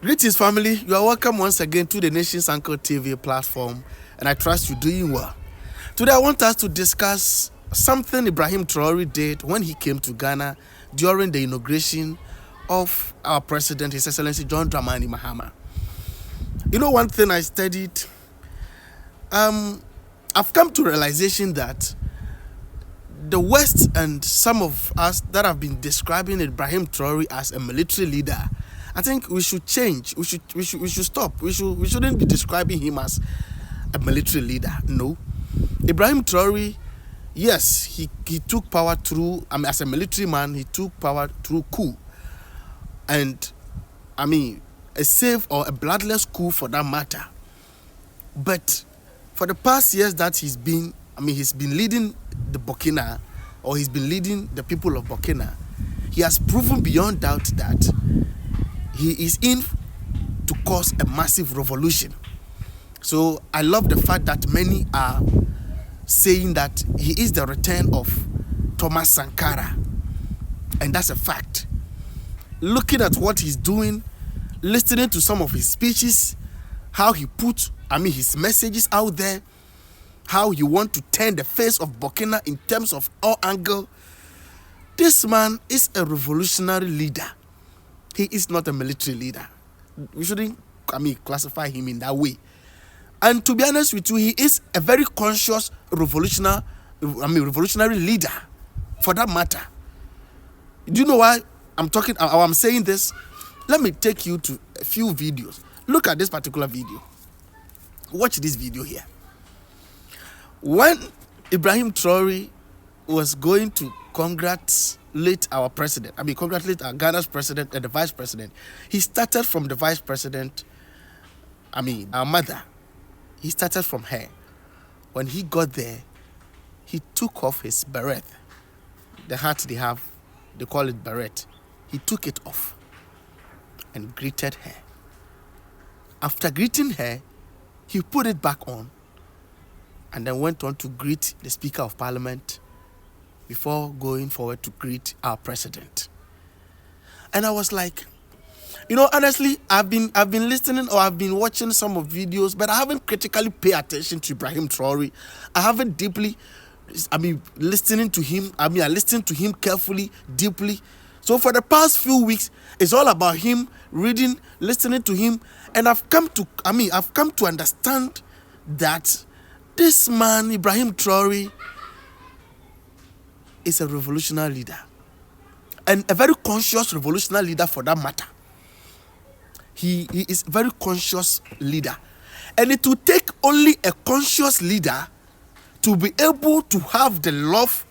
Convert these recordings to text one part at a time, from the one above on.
Greetings, family. You are welcome once again to the Nation's Anchor TV platform, and I trust you're doing well. Today, I want us to discuss something IBRAHIM Traoré did when he came to Ghana during the inauguration of our president, His Excellency John Dramani Mahama. You know, one thing I studied, I've come to realization that the West and some of us that have been describing IBRAHIM Traoré as a military leader, I think we should change. We should stop. We shouldn't be describing him as a military leader. No. IBRAHIM Traoré, yes, he took power through, as a military man, he took power through coup. And, a safe or a bloodless coup for that matter. But for the past years that he's been leading the Burkina, or he's been leading the people of Burkina, he has proven beyond doubt that he is in to cause a massive revolution. So I love the fact that many are saying that he is the return of Thomas Sankara. And that's a fact. Looking at what he's doing, listening to some of his speeches, how he put, his messages out there, how he want to turn the face of Burkina in terms of all angle. This man is a revolutionary leader. He is not a military leader. We shouldn't, classify him in that way. And to be honest with you, he is a very conscious revolutionary leader, for that matter. Do you know why I'm saying this? Let me take you to a few videos. Look at this particular video. Watch this video here. When IBRAHIM Traoré was going to congratulate our president, congratulate our Ghana's president and the vice president, he started from the vice president, our mother. He started from her. When he got there, he took off his beret. The hat they call it beret. He took it off and greeted her. After greeting her, he put it back on and then went on to greet the Speaker of Parliament before going forward to greet our president. And I was like, honestly, I've been listening or I've been watching some of videos, but I haven't critically paid attention to IBRAHIM Traoré. I haven't deeply, listening to him. I listened to him carefully, deeply. So for the past few weeks, it's all about him, reading, listening to him, and I've come to understand that this man, IBRAHIM Traoré, is a revolutionary leader, and a very conscious revolutionary leader for that matter. He is a very conscious leader, and it will take only a conscious leader to be able to have the love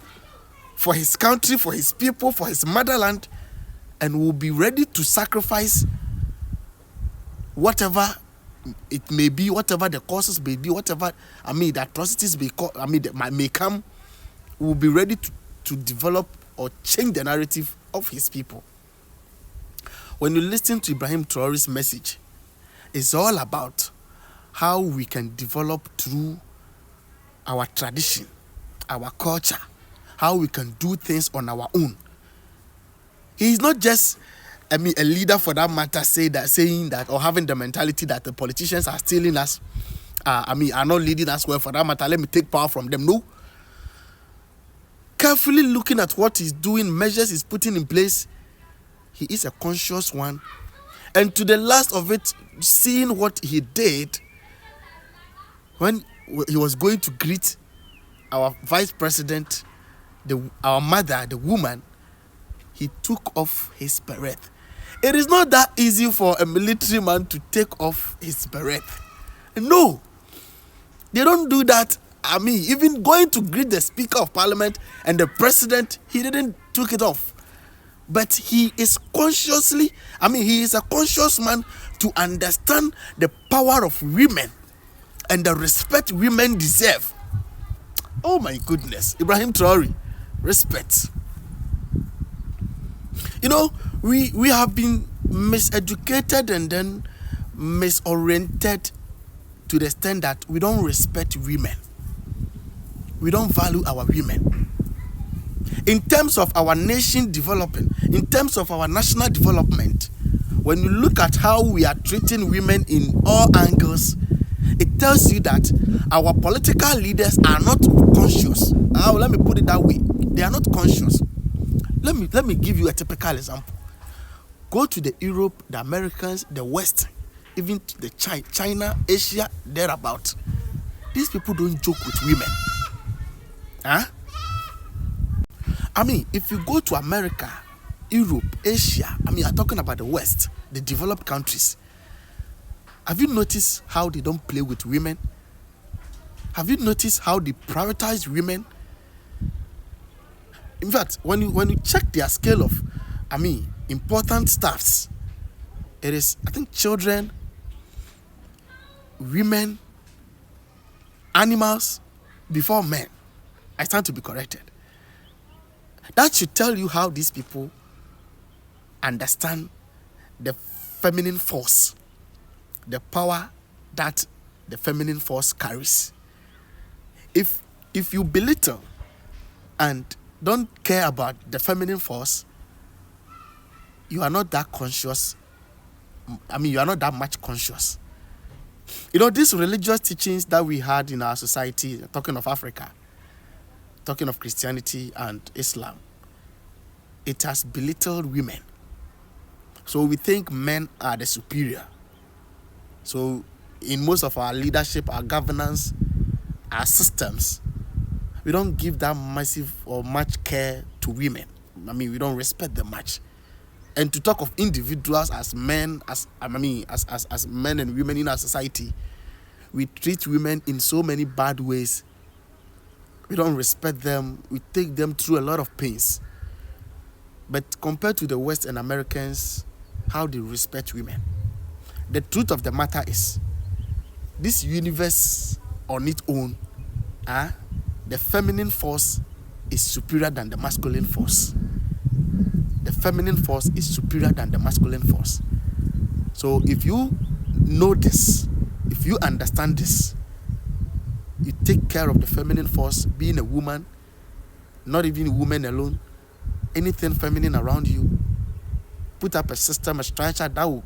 for his country, for his people, for his motherland, and will be ready to sacrifice whatever it may be, whatever the causes may be, whatever the atrocities may come, will be ready to develop or change the narrative of his people. When you listen to IBRAHIM Traoré's message, it's all about how we can develop through our tradition, our culture, how we can do things on our own. He's not just a leader for that matter, saying that or having the mentality that the politicians are stealing us, are not leading us well for that matter. Let me take power from them. No. Carefully looking at what he's doing, measures he's putting in place, he is a conscious one. And to the last of it, seeing what he did when he was going to greet our vice president, our mother, the woman, he took off his beret. It is not that easy for a military man to take off his beret. No. They don't do that. Even going to greet the Speaker of Parliament and the President, he didn't take it off. But he is he is a conscious man to understand the power of women and the respect women deserve. Oh my goodness. IBRAHIM Traoré, respect. We have been miseducated and then misoriented to the extent that we don't respect women. We don't value our women. In terms of our nation developing, in terms of our national development, when you look at how we are treating women in all angles, it tells you that our political leaders are not conscious. Let me put it that way. They are not conscious. Let me give you a typical example. Go to the Europe, the Americans, the West, even the China, Asia, thereabout. These people don't joke with women. I mean, if you go to America, Europe, Asia, I mean, I'm talking about the West, the developed countries. Have you noticed how they don't play with women? Have you noticed how they prioritize women? In fact, when you check their scale of, important staffs, it is, I think, children, women, animals before men. I stand to be corrected. That should tell you how these people understand the feminine force, the power that the feminine force carries. If you belittle and don't care about the feminine force, you are not that conscious. You are not that much conscious. These religious teachings that we had in our society, talking of Africa, talking of Christianity and Islam, it has belittled women. So we think men are the superior. So in most of our leadership, our governance, our systems, we don't give that massive or much care to women. We don't respect them much. And to talk of individuals as men, as men and women in our society, we treat women in so many bad ways. We don't respect them. We take them through a lot of pains. But compared to the West and Americans, how they respect women. The truth of the matter is, this universe on its own, the feminine force is superior than the masculine force. The feminine force is superior than the masculine force. So if you know this, if you understand this, you take care of the feminine force, being a woman, not even a woman alone, anything feminine around you, put up a system, a structure that will,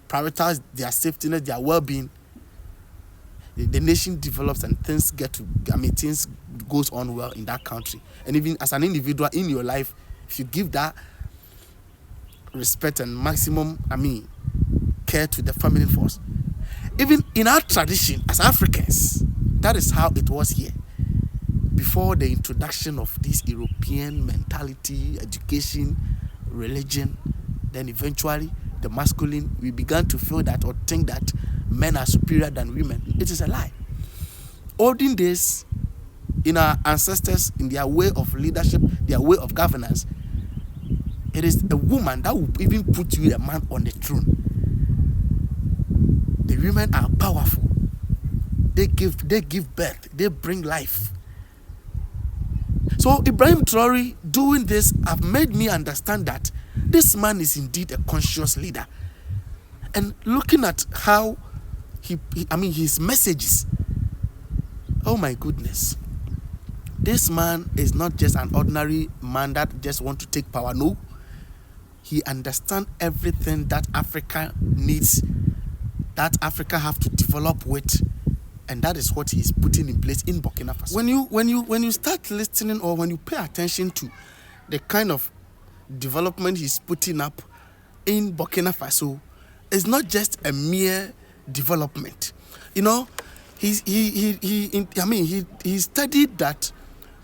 prioritize their safety, their well-being. The nation develops and things things goes on well in that country. And even as an individual in your life, if you give that respect and maximum, care to the feminine force. Even in our tradition as Africans, that is how it was here. Before the introduction of this European mentality, education, religion, then eventually the masculine, we began to feel that or think that men are superior than women. It is a lie. Olden days, in our ancestors, in their way of leadership, their way of governance, it is a woman that will even put you, a man, on the throne. The women are powerful. They give birth. They bring life. So Ibrahim Traoré doing this have made me understand that this man is indeed a conscious leader. And looking at how his messages, oh my goodness, this man is not just an ordinary man that just want to take power. No, he understands everything that Africa needs, that Africa have to develop with, and that is what he is putting in place in Burkina Faso. When you start listening, or when you pay attention to the kind of development he's putting up in Burkina Faso, it's not just a mere development. He studied that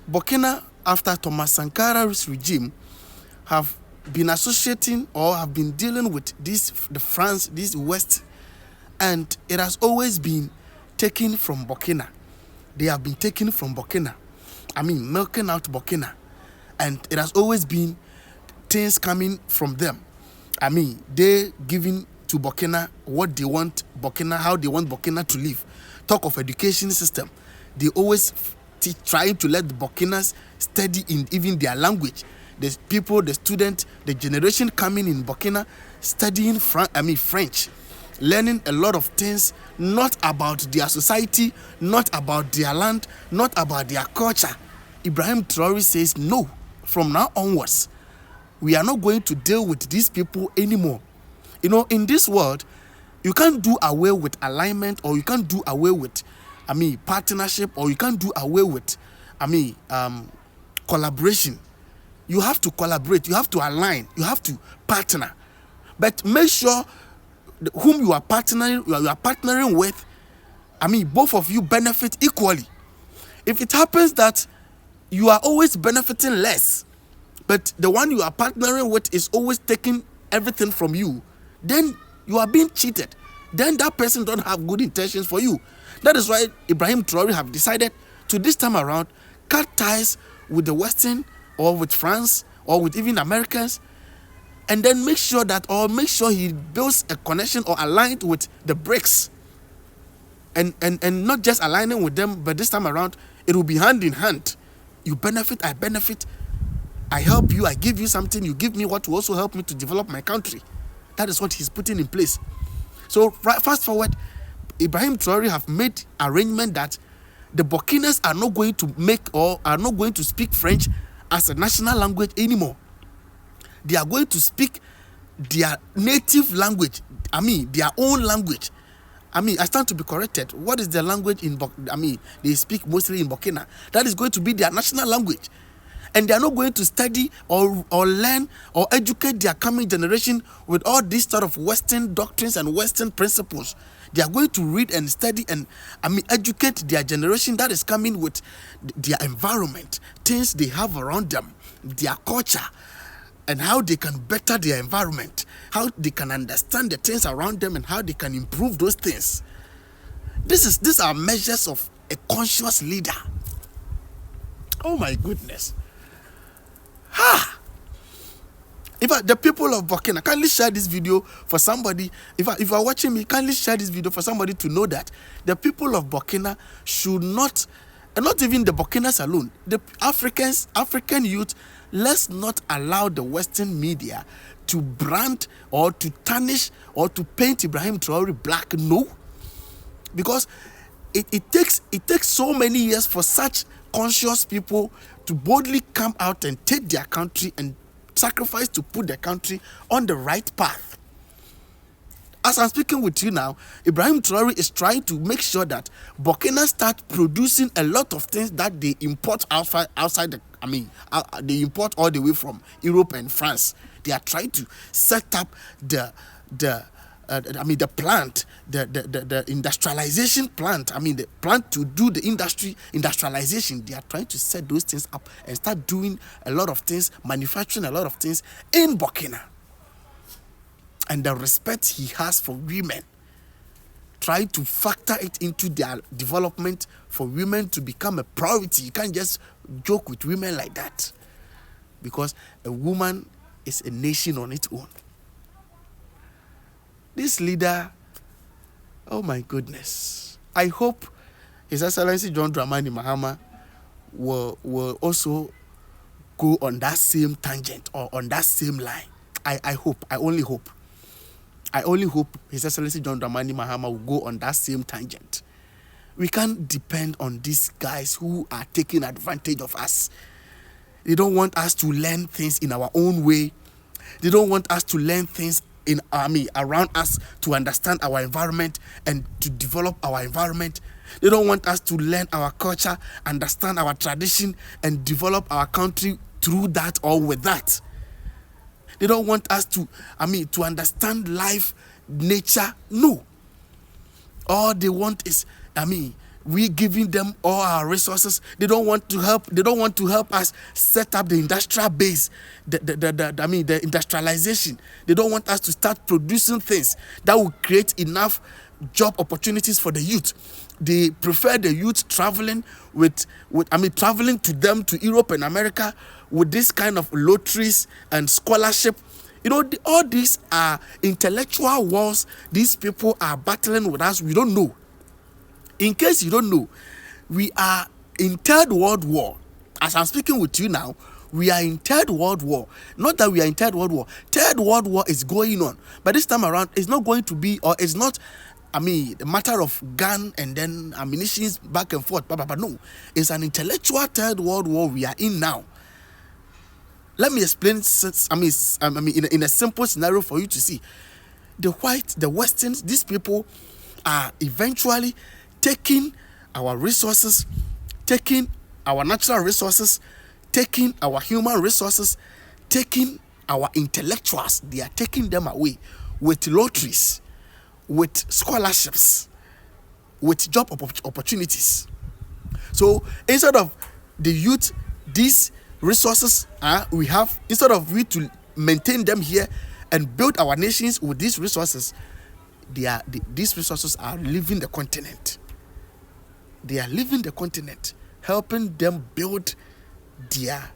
Burkina, after Thomas Sankara's regime, have been associating or have been dealing with the France, this West, and it has always been taken from Burkina. They have been taken from Burkina. Milking out Burkina. And it has always been things coming from them. They giving to Burkina what they want Burkina, how they want Burkina to live. Talk of education system. They always trying to let the Burkinas study in even their language. The people, the students, the generation coming in Burkina studying French, learning a lot of things, not about their society, not about their land, not about their culture. Ibrahim Traoré says, no, from now onwards, we are not going to deal with these people anymore. In this world, you can't do away with alignment, or you can't do away with, partnership, or you can't do away with, collaboration. You have to collaborate, you have to align, you have to partner. But make sure whom you are partnering with, both of you benefit equally. If it happens that you are always benefiting less, but the one you are partnering with is always taking everything from you, then you are being cheated. Then that person don't have good intentions for you. That is why Ibrahim Traoré have decided to, this time around, cut ties with the Western, or with France, or with even Americans, and then make sure he builds a connection or aligned with the BRICS, and not just aligning with them, but this time around it will be hand in hand. You benefit, I benefit. I help you, I give you something, you give me what will also help me to develop my country. That is what he's putting in place. So fast forward, Ibrahim Traoré have made arrangement that the Burkinas are not going to are not going to speak French as a national language anymore. They are going to speak their native language, their own language. I stand to be corrected. What is the language in they speak mostly in Burkina? That is going to be their national language. And they are not going to study or learn or educate their coming generation with all these sort of Western doctrines and Western principles. They are going to read and study and educate their generation that is coming with their environment, things they have around them, their culture, and how they can better their environment, how they can understand the things around them, and how they can improve those things. These are measures of a conscious leader. Oh my goodness. If the people of Burkina, kindly share this video for somebody. If you are watching me, kindly share this video for somebody to know that the people of Burkina should not, and not even the Burkinas alone, the African youth, let's not allow the Western media to brand or to tarnish or to paint Ibrahim Traoré black. No, because it takes so many years for such conscious people to boldly come out and take their country and sacrifice to put the country on the right path. As I'm speaking with you now, Ibrahim Traoré is trying to make sure that Burkina start producing a lot of things that they import they import all the way from Europe and France. They are trying to set up the plant, the industrialization plant. The plant to do the industrialization. They are trying to set those things up and start doing a lot of things, manufacturing a lot of things in Burkina. And the respect he has for women, try to factor it into their development for women to become a priority. You can't just joke with women like that, because a woman is a nation on its own. This leader, oh my goodness. I hope His Excellency John Dramani Mahama will also go on that same tangent or on that same line. I only hope His Excellency John Dramani Mahama will go on that same tangent. We can't depend on these guys who are taking advantage of us. They don't want us to learn things in our own way. They don't want us to learn things around us to understand our environment and to develop our environment. They don't want us to learn our culture, understand our tradition, and develop our country through that or with that. They don't want us to understand life, nature. No. All they want is, we giving them all our resources. They don't want to help. They don't want to help us set up the industrial base, the industrialization. They don't want us to start producing things that will create enough job opportunities for the youth. They prefer the youth traveling traveling to them to Europe and America with this kind of lotteries and scholarship. All these are intellectual wars. These people are battling with us. We don't know. In case you don't know, we are in Third World War. As I'm speaking with you now, we are in Third World War. Not that we are in Third World War. Third World War is going on. But this time around, it's not going to be, or it's not, a matter of gun and then ammunitions back and forth. But no, it's an intellectual Third World War we are in now. Let me explain, in a simple scenario for you to see. the Westerns, these people are eventually taking our resources, taking our natural resources, taking our human resources, taking our intellectuals. They are taking them away with lotteries, with scholarships, with job opportunities. So instead of the youth, these resources we have, instead of we to maintain them here and build our nations with these resources, these resources are leaving the continent. They are leaving the continent, helping them build their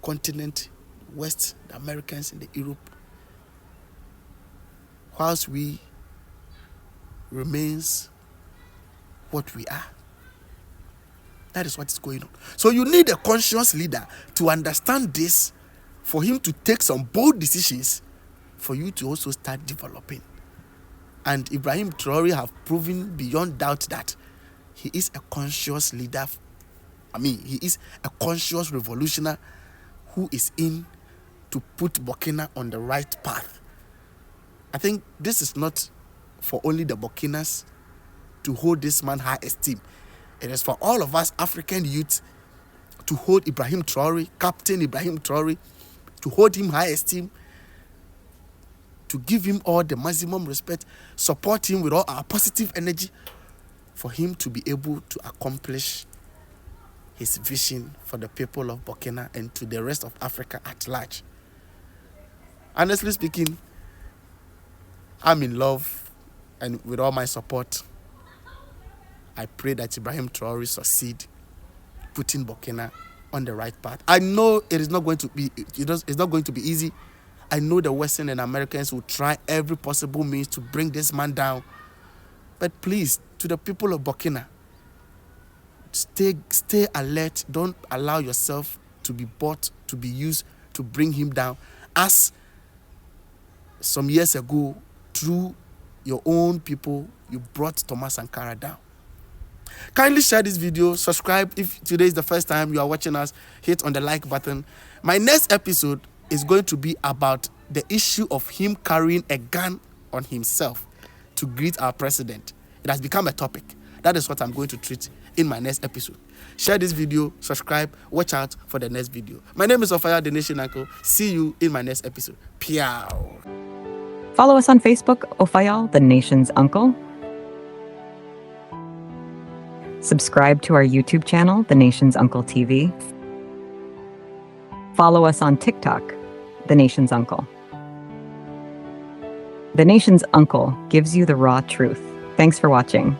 continent, West, the Americans, and the Europe, whilst we remains what we are. That is what is going on. So you need a conscious leader to understand this, for him to take some bold decisions, for you to also start developing. And Ibrahim Traoré have proven beyond doubt that he is a conscious leader. He is a conscious revolutionary who is in to put Burkina on the right path. I think this is not for only the Burkinas to hold this man high esteem. It is for all of us African youth to hold Ibrahim Traoré, Captain Ibrahim Traoré, to hold him high esteem, to give him all the maximum respect, support him with all our positive energy, for him to be able to accomplish his vision for the people of Burkina and to the rest of Africa at large. Honestly speaking, I'm in love, and with all my support, I pray that Ibrahim Traoré succeed putting Burkina on the right path. I know it is not going to be it's not going to be easy. I know the Western and Americans will try every possible means to bring this man down. But please, to the people of Burkina, stay alert. Don't allow yourself to be bought, to be used to bring him down. As some years ago, through your own people, you brought Thomas Sankara down. Kindly share this video, subscribe if today is the first time you are watching us, hit on the like button. My next episode is going to be about the issue of him carrying a gun on himself to greet our president. It has become a topic. That is what I'm going to treat in my next episode. Share this video, subscribe, watch out for the next video. My name is Ofa Yaw, the Nation Uncle. See you in my next episode. Piao. Follow us on Facebook, Ofa Yaw, the Nation's Uncle. Subscribe to our YouTube channel, The Nation's Uncle TV. Follow us on TikTok, The Nation's Uncle. The Nation's Uncle gives you the raw truth. Thanks for watching.